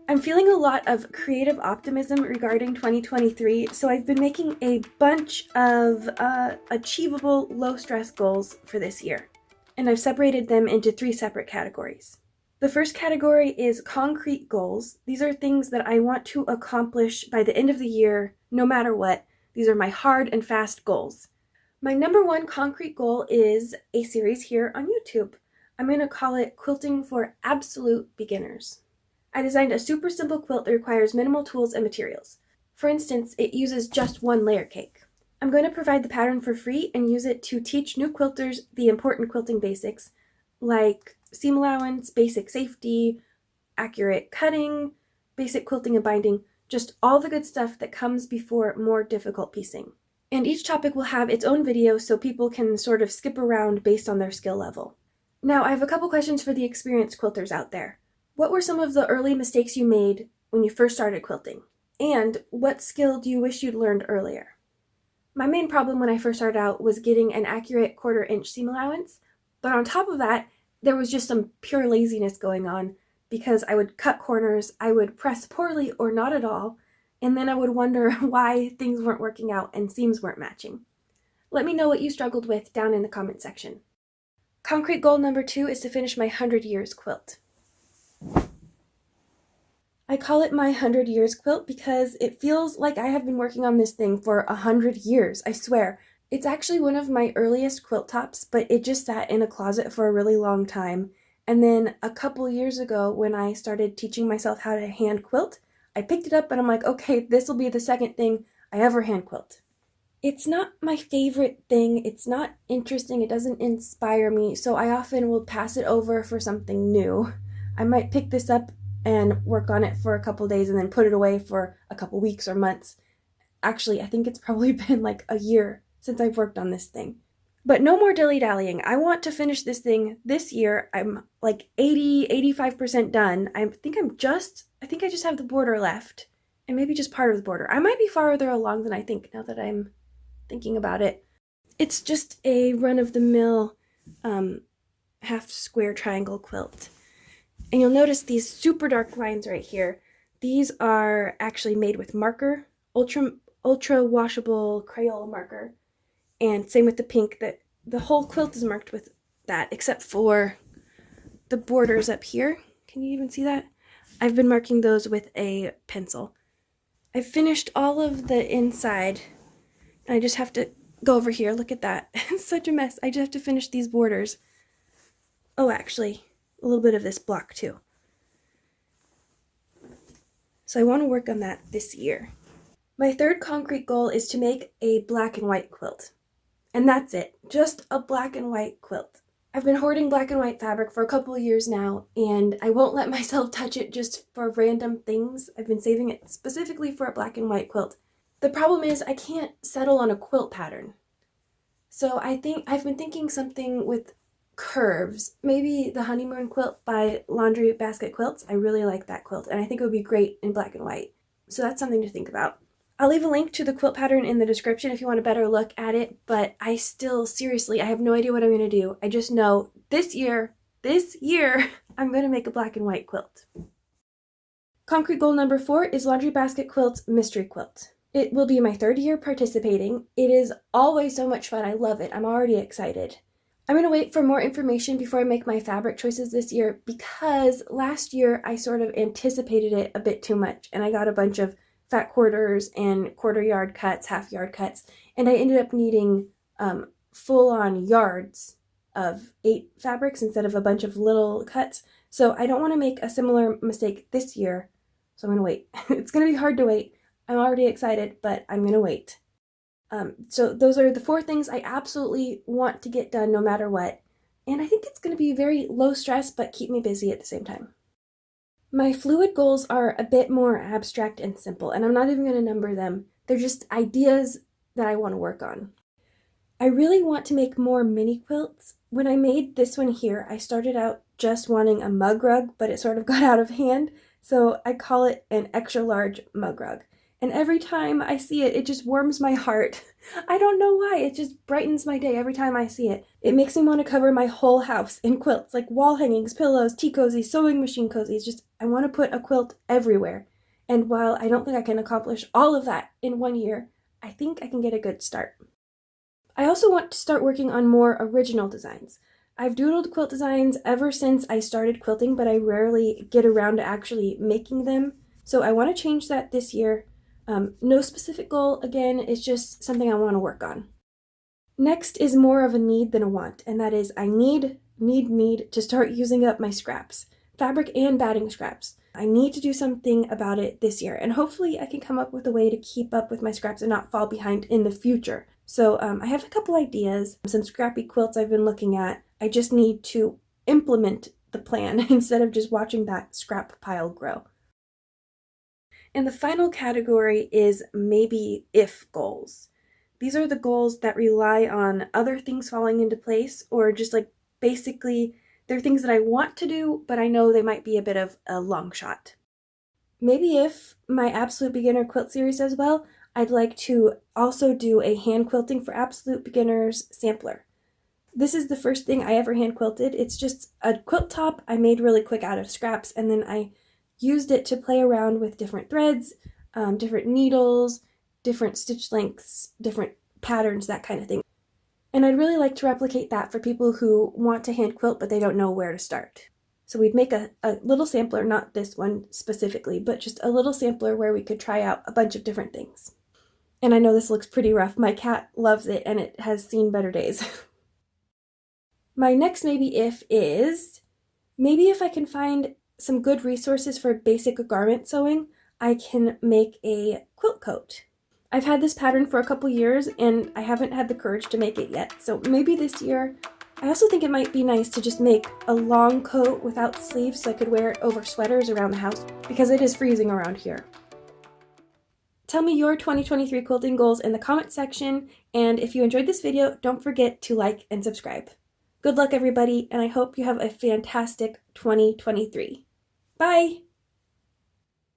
I'm feeling a lot of creative optimism regarding 2023, so I've been making a bunch of achievable low-stress goals for this year, and I've separated them into 3 separate categories. The first category is concrete goals. These are things that I want to accomplish by the end of the year, no matter what. These are my hard and fast goals. My number 1 concrete goal is a series here on YouTube. I'm going to call it Quilting for Absolute Beginners. I designed a super simple quilt that requires minimal tools and materials. For instance, it uses just 1 layer cake. I'm going to provide the pattern for free and use it to teach new quilters the important quilting basics, like seam allowance, basic safety, accurate cutting, basic quilting and binding, just all the good stuff that comes before more difficult piecing. And each topic will have its own video so people can sort of skip around based on their skill level. Now, I have a couple questions for the experienced quilters out there. What were some of the early mistakes you made when you first started quilting? And what skill do you wish you'd learned earlier? My main problem when I first started out was getting an accurate 1/4 inch seam allowance, but on top of that, there was just some pure laziness going on because I would cut corners, I would press poorly or not at all, and then I would wonder why things weren't working out and seams weren't matching. Let me know what you struggled with down in the comment section. Concrete goal number 2 is to finish my 100 years quilt. I call it my 100 years quilt because it feels like I have been working on this thing for 100 years, I swear. It's actually one of my earliest quilt tops, but it just sat in a closet for a really long time. And then a couple years ago, when I started teaching myself how to hand quilt, I picked it up and I'm like, okay, this will be the second thing I ever hand quilt. It's not my favorite thing, it's not interesting, it doesn't inspire me, so I often will pass it over for something new. I might pick this up and work on it for a couple days and then put it away for a couple weeks or months. Actually, I think it's probably been like a year since I've worked on this thing. But no more dilly-dallying. I want to finish this thing this year. I'm like 85% done. I think I just have the border left and maybe just part of the border. I might be farther along than I think now that I'm thinking about it. It's just a run-of-the-mill half square triangle quilt. And you'll notice these super dark lines right here. These are actually made with marker, ultra washable Crayola marker. And same with the pink, that the whole quilt is marked with that, except for the borders up here. Can you even see that? I've been marking those with a pencil. I've finished all of the inside, and I just have to go over here. Look at that. It's such a mess. I just have to finish these borders. Oh, actually, a little bit of this block too. So I want to work on that this year. My third concrete goal is to make a black and white quilt. And that's it, just a black and white quilt. I've been hoarding black and white fabric for a couple of years now, and I won't let myself touch it just for random things. I've been saving it specifically for a black and white quilt. The problem is I can't settle on a quilt pattern. So I've been thinking something with curves. Maybe the honeymoon quilt by Laundry Basket Quilts. I really like that quilt, and I think it would be great in black and white. So that's something to think about. I'll leave a link to the quilt pattern in the description if you want a better look at it, but I have no idea what I'm going to do. I just know this year, I'm going to make a black and white quilt. Concrete goal number 4 is Laundry Basket Quilt's Mystery Quilt. It will be my 3rd year participating. It is always so much fun. I love it. I'm already excited. I'm going to wait for more information before I make my fabric choices this year because last year I sort of anticipated it a bit too much and I got a bunch of fat quarters and 1/4 yard cuts, 1/2 yard cuts, and I ended up needing full-on yards of 8 fabrics instead of a bunch of little cuts. So I don't want to make a similar mistake this year, so I'm going to wait. It's going to be hard to wait. I'm already excited, but I'm going to wait. So those are the 4 things I absolutely want to get done no matter what, and I think it's going to be very low stress but keep me busy at the same time. My fluid goals are a bit more abstract and simple, and I'm not even going to number them. They're just ideas that I want to work on. I really want to make more mini quilts. When I made this one here, I started out just wanting a mug rug, but it sort of got out of hand, so I call it an extra large mug rug. And every time I see it, it just warms my heart. I don't know why, it just brightens my day every time I see it. It makes me want to cover my whole house in quilts, like wall hangings, pillows, tea cozies, sewing machine cozies. Just, I want to put a quilt everywhere. And while I don't think I can accomplish all of that in 1 year, I think I can get a good start. I also want to start working on more original designs. I've doodled quilt designs ever since I started quilting, but I rarely get around to actually making them. So I want to change that this year. No specific goal, again, it's just something I want to work on. Next is more of a need than a want, and that is I need to start using up my scraps, fabric and batting scraps. I need to do something about it this year, and hopefully I can come up with a way to keep up with my scraps and not fall behind in the future. So I have a couple ideas, some scrappy quilts I've been looking at. I just need to implement the plan instead of just watching that scrap pile grow. And the final category is maybe if goals. These are the goals that rely on other things falling into place, or just like basically they're things that I want to do, but I know they might be a bit of a long shot. Maybe if my Absolute Beginner Quilt series does well, I'd like to also do a hand quilting for absolute beginners sampler. This is the first thing I ever hand quilted. It's just a quilt top I made really quick out of scraps, and then I used it to play around with different threads, different needles, different stitch lengths, different patterns, that kind of thing. And I'd really like to replicate that for people who want to hand quilt but they don't know where to start. So we'd make a little sampler, not this one specifically, but just a little sampler where we could try out a bunch of different things. And I know this looks pretty rough. My cat loves it and it has seen better days. My next maybe if is, maybe if I can find some good resources for basic garment sewing, I can make a quilt coat. I've had this pattern for a couple years and I haven't had the courage to make it yet, so maybe this year. I also think it might be nice to just make a long coat without sleeves so I could wear it over sweaters around the house, because it is freezing around here. Tell me your 2023 quilting goals in the comment section, and if you enjoyed this video, don't forget to like and subscribe. Good luck everybody, and I hope you have a fantastic 2023. Bye!